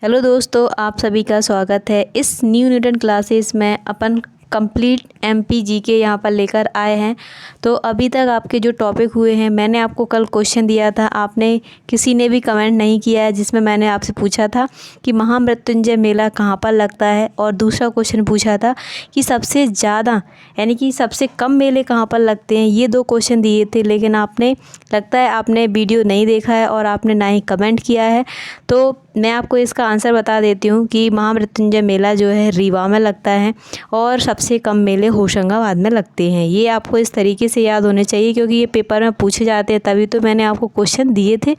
Hello दोस्तों, आप सभी का स्वागत है। इस न्यू न्यूटन क्लासेस में अपन कंप्लीट एमपी जीके यहाँ पर लेकर आए हैं। तो अभी तक आपके जो टॉपिक हुए हैं, मैंने आपको कल क्वेश्चन दिया था, आपने किसी ने भी कमेंट नहीं किया है, जिसमें मैंने आपसे पूछा था कि महामृत्युंजय मेला कहाँ पर लगता है, और दूसरा क्वेश्चन पूछा था कि सबसे ज़्यादा यानी कि सबसे कम मेले कहाँ पर लगते हैं। ये दो क्वेश्चन दिए थे, लेकिन आपने लगता है आपने वीडियो नहीं देखा है और आपने ना ही कमेंट किया है। तो मैं आपको इसका आंसर बता देती हूँ कि महामृत्युंजय मेला जो है रीवा में लगता है और सबसे कम मेले होशंगाबाद में लगते हैं। ये आपको इस तरीके से याद होने चाहिए, क्योंकि ये पेपर में पूछे जाते हैं, तभी तो मैंने आपको क्वेश्चन दिए थे।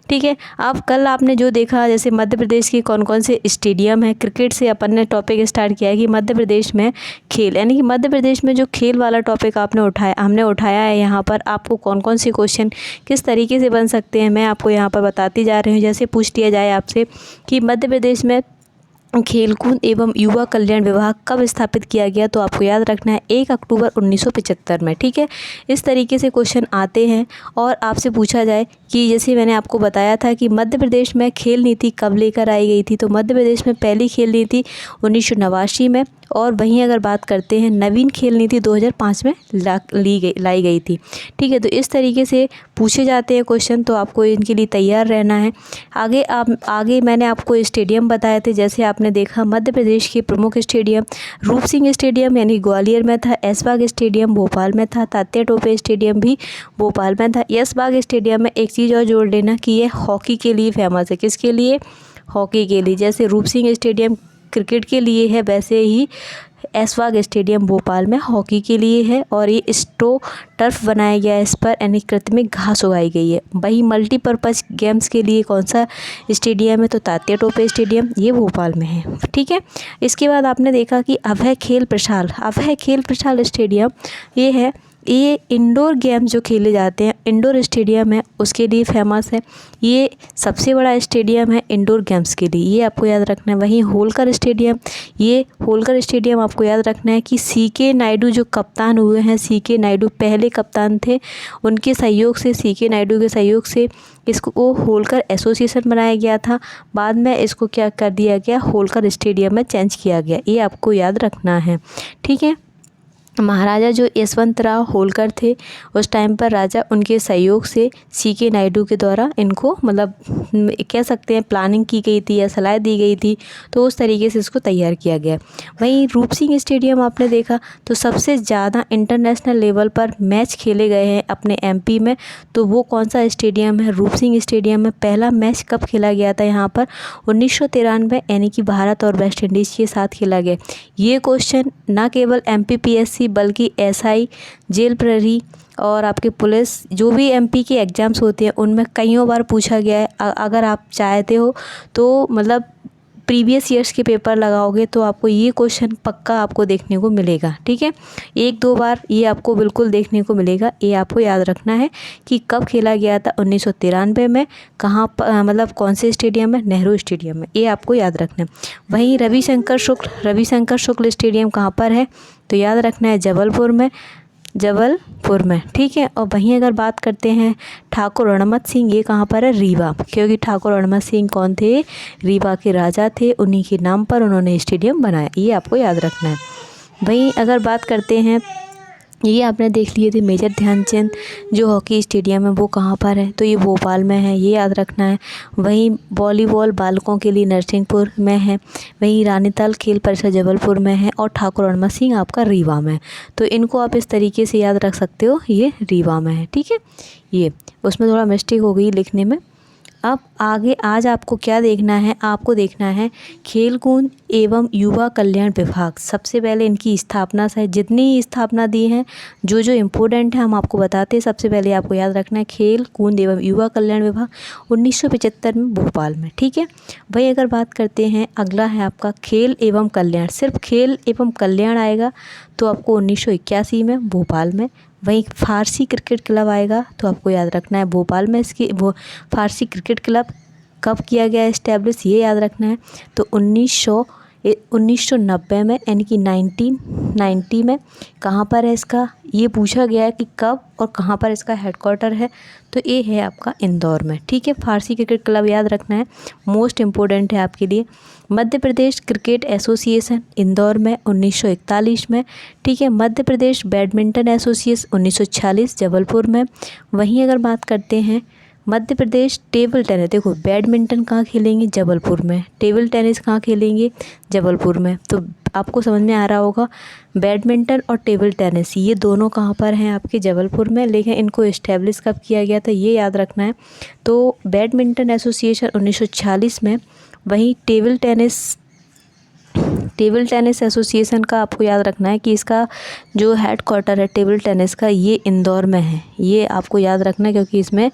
ठीक है, अब कल आपने जो देखा, जैसे मध्य प्रदेश के कौन कौन से स्टेडियम है, क्रिकेट से अपन ने टॉपिक स्टार्ट किया है कि मध्य प्रदेश में खेल, यानी कि मध्य प्रदेश में जो खेल वाला टॉपिक हमने उठाया है। यहाँ पर आपको कौन कौन से क्वेश्चन किस तरीके से बन सकते हैं, मैं आपको यहाँ पर बताती जा रही हूँ। जैसे पूछ लिया जाए आपसे कि मध्य प्रदेश में खेलकूद एवं युवा कल्याण विभाग कब स्थापित किया गया, तो आपको याद रखना है 1 अक्टूबर 1975 में। ठीक है, इस तरीके से क्वेश्चन आते हैं। और आपसे पूछा जाए कि जैसे मैंने आपको बताया था कि मध्य प्रदेश में खेल नीति कब लेकर आई गई थी, तो मध्य प्रदेश में पहली खेल नीति 1989 में, और वहीं अगर बात करते हैं नवीन खेल नीति 2005 में लाई गई थी। ठीक है, तो इस तरीके से पूछे जाते हैं क्वेश्चन, तो आपको इनके लिए तैयार रहना है। आगे मैंने आपको स्टेडियम बताए थे। जैसे आपने देखा, मध्य प्रदेश के प्रमुख स्टेडियम रूप सिंह स्टेडियम यानी ग्वालियर में था, ऐशबाग स्टेडियम भोपाल में था, तात्या टोपे स्टेडियम भी भोपाल में था। ऐशबाग स्टेडियम में एक चीज़ और जोड़ लेना कि ये हॉकी के लिए फेमस है। किसके लिए? हॉकी के लिए। जैसे रूप सिंह स्टेडियम क्रिकेट के लिए है, वैसे ही ऐशबाग स्टेडियम भोपाल में हॉकी के लिए है। और ये स्ट्रो टर्फ बनाया गया है, इस पर यानी कृत्रिम घास उगाई गई है। वही मल्टीपर्पज़ गेम्स के लिए कौन सा स्टेडियम है, तो तात्या टोपे स्टेडियम, ये भोपाल में है। ठीक है, इसके बाद आपने देखा कि अभय खेल प्रशाल स्टेडियम ये इंडोर गेम जो खेले जाते हैं, इंडोर स्टेडियम है, उसके लिए फेमस है। ये सबसे बड़ा स्टेडियम है इंडोर गेम्स के लिए, ये आपको याद रखना है। वहीं होलकर स्टेडियम आपको याद रखना है कि सीके नायडू जो कप्तान हुए हैं, सीके नायडू पहले कप्तान थे, उनके सहयोग से, सीके नायडू के सहयोग से इसको होलकर एसोसिएशन बनाया गया था। बाद में इसको क्या कर दिया गया, होलकर स्टेडियम में चेंज किया गया। ये आपको याद रखना है। ठीक है, महाराजा जो यशवंतराव होलकर थे, उस टाइम पर राजा, उनके सहयोग से सीके नायडू के द्वारा इनको मतलब कह सकते हैं प्लानिंग की गई थी या सलाह दी गई थी, तो उस तरीके से इसको तैयार किया गया। वहीं रूप सिंह स्टेडियम आपने देखा, तो सबसे ज़्यादा इंटरनेशनल लेवल पर मैच खेले गए हैं अपने एमपी में, तो वो कौन सा स्टेडियम है? रूप सिंह स्टेडियम में। पहला मैच कब खेला गया था यहाँ पर? 1993, यानी कि भारत और वेस्ट इंडीज़ के साथ खेला गया। ये क्वेश्चन ना केवल MPPSC बल्कि SI, जेल प्रहरी और आपके पुलिस, जो भी MP के एग्ज़ाम्स होते हैं, उनमें कईयों बार पूछा गया है। अगर आप चाहते हो तो मतलब प्रीवियस ईयर्स के पेपर लगाओगे तो आपको ये क्वेश्चन पक्का आपको देखने को मिलेगा। ठीक है, 1-2 बार ये आपको बिल्कुल देखने को मिलेगा। ये आपको याद रखना है कि कब खेला गया था, 1993 में। कहाँ मतलब कौन से स्टेडियम में? नेहरू स्टेडियम में। ये आपको याद रखना है। वहीं रविशंकर शुक्ल स्टेडियम कहाँ पर है, तो याद रखना है जबलपुर में। ठीक है, और वहीं अगर बात करते हैं ठाकुर रणमत सिंह, ये कहाँ पर है? रीवा, क्योंकि ठाकुर रणमत सिंह कौन थे? रीवा के राजा थे, उन्हीं के नाम पर उन्होंने स्टेडियम बनाया। ये आपको याद रखना है। वहीं अगर बात करते हैं, ये आपने देख लिए थे मेजर ध्यानचंद जो हॉकी स्टेडियम है, वो कहाँ पर है, तो ये भोपाल में है, ये याद रखना है। वहीं वॉलीबॉल बालकों के लिए नरसिंहपुर में है। वहीं रानीताल खेल परिसर जबलपुर में है, और ठाकुर रणमत सिंह आपका रीवा में। तो इनको आप इस तरीके से याद रख सकते हो, ये रीवा में है। ठीक है, ये उसमें थोड़ा मिस्टेक हो गई लिखने में। अब आगे आज आपको क्या देखना है, आपको देखना है खेलकूद एवं युवा कल्याण विभाग। सबसे पहले इनकी स्थापना से जितनी स्थापना दी है, जो जो इम्पोर्टेंट है हम आपको बताते हैं। सबसे पहले आपको याद रखना है खेलकूद एवं युवा कल्याण विभाग 1975 में भोपाल में। ठीक है, वही अगर बात करते हैं, अगला है आपका खेल एवं कल्याण। सिर्फ खेल एवं कल्याण आएगा तो आपको 1981 में भोपाल में। वहीं फारसी क्रिकेट क्लब आएगा, तो आपको याद रखना है भोपाल में वो फारसी क्रिकेट क्लब कब किया गया इस्टेब्लिश, ये याद रखना है। तो 1900 1990 में यानी कि 1990 में। कहाँ पर है इसका, ये पूछा गया है कि कब और कहाँ पर इसका हेडक्वार्टर है, तो ये है आपका इंदौर में। ठीक है, फारसी क्रिकेट क्लब याद रखना है, मोस्ट इम्पोर्टेंट है आपके लिए। मध्य प्रदेश क्रिकेट एसोसिएशन इंदौर में 1941 में। ठीक है, मध्य प्रदेश बैडमिंटन एसोसिएशन 1946 जबलपुर में। वहीं अगर बात करते हैं मध्य प्रदेश टेबल टेनिस, देखो बैडमिंटन कहाँ खेलेंगे, जबलपुर में। टेबल टेनिस कहाँ खेलेंगे, जबलपुर में। तो आपको समझ में आ रहा होगा बैडमिंटन और टेबल टेनिस ये दोनों कहाँ पर हैं, आपके जबलपुर में। लेकिन इनको इस्टेब्लिश कब किया गया था, ये याद रखना है। तो बैडमिंटन एसोसिएशन 1946 में। वहीं टेबल टेनिस एसोसिएशन का आपको याद रखना है कि इसका जो हेड क्वार्टर है टेबल टेनिस का, ये इंदौर में है। ये आपको याद रखना है क्योंकि इसमें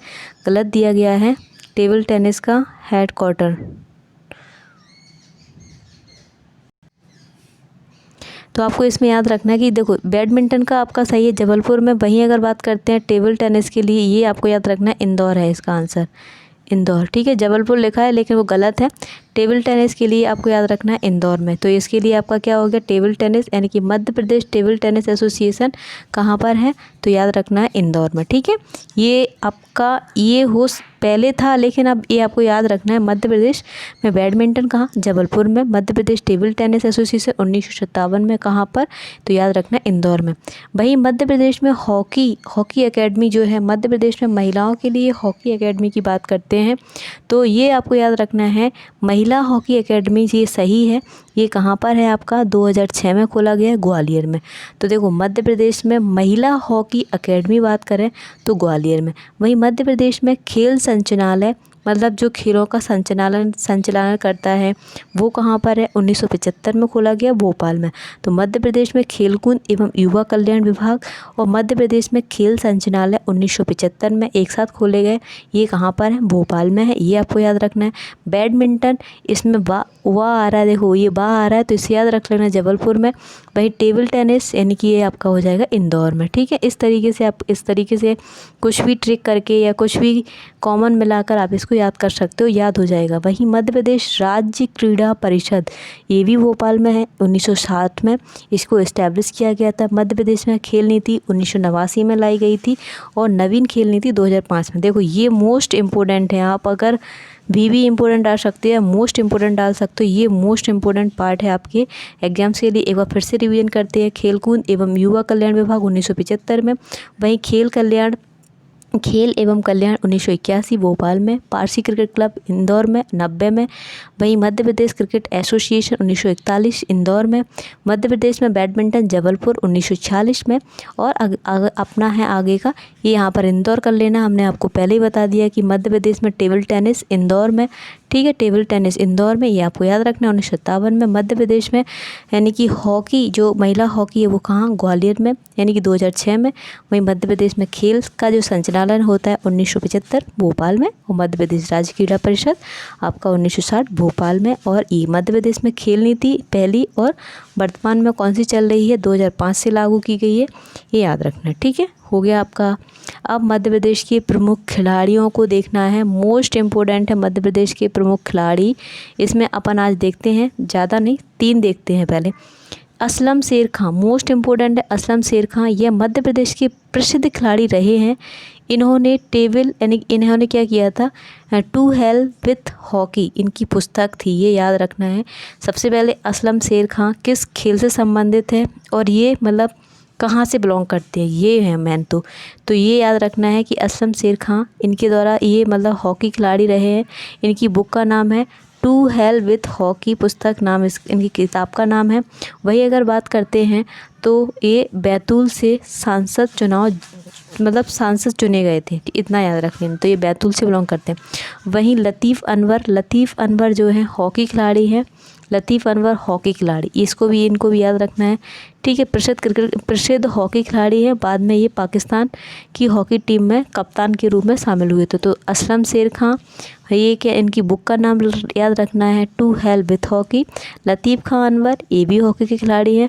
गलत दिया गया है टेबल टेनिस का हेड क्वार्टर। तो आपको इसमें याद रखना है कि देखो बैडमिंटन का आपका सही है जबलपुर में। वहीं अगर बात करते हैं टेबल टेनिस के लिए, ये आपको याद रखना है इंदौर है इसका आंसर, इंदौर। ठीक है, जबलपुर लिखा है लेकिन वो गलत है। टेबल टेनिस के लिए आपको याद रखना है इंदौर में। तो इसके लिए आपका क्या हो गया, टेबल टेनिस यानी कि Madhya Pradesh table tennis association कहाँ पर है, तो याद रखना है इंदौर में। ठीक है, ये आपका ये हो पहले था लेकिन अब ये आपको याद रखना है मध्य प्रदेश में बैडमिंटन कहाँ, जबलपुर में। Madhya Pradesh table tennis association 1957 में कहाँ पर, तो याद रखना है इंदौर में। वहीं मध्य प्रदेश में हॉकी एकेडमी जो है, मध्य प्रदेश में महिलाओं के लिए हॉकी एकेडमी की बात करते हैं, तो ये आपको याद रखना है महिला हॉकी एकेडमी, ये सही है। ये कहाँ पर है आपका, 2006 में खोला गया है, ग्वालियर में। तो देखो मध्य प्रदेश में महिला हॉकी एकेडमी बात करें तो ग्वालियर में। वहीं मध्य प्रदेश में खेल संचालनालय, मतलब जो खेलों का संचालन करता है, वो कहाँ पर है, 1975 में खोला गया, भोपाल में। तो मध्य प्रदेश में खेलकूद एवं युवा कल्याण विभाग और मध्य प्रदेश में खेल संचालनालय 1975 में एक साथ खोले गए। ये कहाँ पर है, भोपाल में है। ये आपको याद रखना है। बैडमिंटन इसमें वाह आ रहा है, देखो ये वाह आ रहा है तो इसे याद रख लेना, जबलपुर में। वहीं टेबल टेनिस यानी कि ये आपका हो जाएगा इंदौर में। ठीक है, इस तरीके से कुछ भी ट्रिक करके या कुछ भी कॉमन मिलाकर आप इसको याद कर सकते हो, याद हो जाएगा। वहीं मध्य प्रदेश राज्य क्रीड़ा परिषद, ये भी भोपाल में है, 1960 में इसको इस्टेब्लिश किया गया था। मध्य प्रदेश में खेल नीति 1989 में लाई गई थी और नवीन खेल नीति 2005 में। देखो ये मोस्ट इम्पोर्टेंट है, आप अगर भी इम्पोर्टेंट डाल सकते हैं, मोस्ट इम्पोर्टेंट डाल सकते हो। ये मोस्ट इम्पोर्टेंट पार्ट है आपके एग्जाम्स के लिए। एक बार फिर से रिवीजन करते हैं। खेलकूद एवं युवा कल्याण विभाग 1975 में। वहीं खेल एवं कल्याण 1981 भोपाल में। पारसी क्रिकेट क्लब इंदौर में 90 में। वहीं मध्य प्रदेश क्रिकेट एसोसिएशन 1941 इंदौर में। मध्य प्रदेश में बैडमिंटन जबलपुर 1946 में। और अपना है आगे का, ये यहाँ पर इंदौर कर लेना। हमने आपको पहले ही बता दिया कि मध्य प्रदेश में टेबल टेनिस इंदौर में। ठीक है, टेबल टेनिस इंदौर में, ये आपको याद रखना है। 1957 में मध्य प्रदेश में यानी कि हॉकी, जो महिला हॉकी है वो कहाँ, ग्वालियर में, यानी कि 2006 में। वहीं मध्य प्रदेश में खेल का जो संचालन होता है 1975 भोपाल में। और मध्य प्रदेश राज्य क्रीड़ा परिषद आपका 1960 भोपाल में। और ये मध्य प्रदेश में खेल नीति पहली और वर्तमान में कौन सी चल रही है, 2005 से लागू की गई है, ये याद रखना है। ठीक है, हो गया आपका। अब मध्य प्रदेश के प्रमुख खिलाड़ियों को देखना है, मोस्ट इम्पोर्टेंट है मध्य प्रदेश के प्रमुख खिलाड़ी। इसमें अपन आज देखते हैं, ज़्यादा नहीं 3 देखते हैं पहले। असलम शेर खां मोस्ट इम्पोर्टेंट है। असलम शेर खां ये मध्य प्रदेश के प्रसिद्ध खिलाड़ी रहे हैं। इन्होंने इन्होंने क्या किया था, टू हेल विथ हॉकी इनकी पुस्तक थी, ये याद रखना है। सबसे पहले असलम शेर खां किस खेल से संबंधित है और ये मतलब कहाँ से बिलोंग करते हैं, ये है मेन। तो ये याद रखना है कि असलम शेर खां इनके द्वारा ये मतलब हॉकी खिलाड़ी रहे हैं। इनकी बुक का नाम है टू हेल विथ हॉकी, पुस्तक नाम इनकी किताब का नाम है। वही अगर बात करते हैं तो ये बैतूल से सांसद चुने गए थे, इतना याद रख लेना। तो ये बैतूल से बिलोंग करते हैं। वहीं लतीफ़ अनवर जो है हॉकी खिलाड़ी हैं। लतीफ़ अनवर हॉकी खिलाड़ी, इनको भी याद रखना है। ठीक है, प्रसिद्ध हॉकी खिलाड़ी हैं। बाद में ये पाकिस्तान की हॉकी टीम में कप्तान के रूप में शामिल हुए थे। तो असलम शेर खां, ये क्या, इनकी बुक का नाम याद रखना है टू हेल विथ हॉकी। लतीफ़ खां अनवर ये भी हॉकी के खिलाड़ी हैं।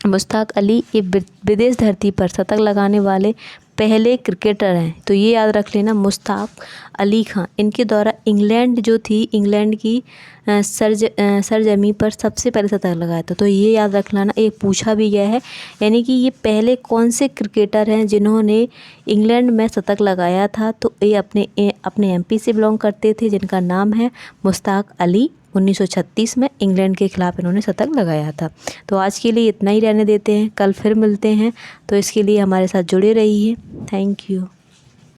मुश्ताक अली ये विदेश धरती पर शतक लगाने वाले पहले क्रिकेटर हैं, तो ये याद रख लेना, मुश्ताक अली खां। इनके द्वारा इंग्लैंड जो थी, इंग्लैंड की सरजमी पर सबसे पहले शतक लगाया था, तो ये याद रख लेना, एक पूछा भी गया है। यानी कि ये पहले कौन से क्रिकेटर हैं जिन्होंने इंग्लैंड में शतक लगाया था, तो ये अपने एमपी से बिलोंग करते थे, जिनका नाम है मुश्ताक अली। 1936 में इंग्लैंड के ख़िलाफ़ इन्होंने शतक लगाया था। तो आज के लिए इतना ही रहने देते हैं, कल फिर मिलते हैं, तो इसके लिए हमारे साथ जुड़े रहिए। Thank you.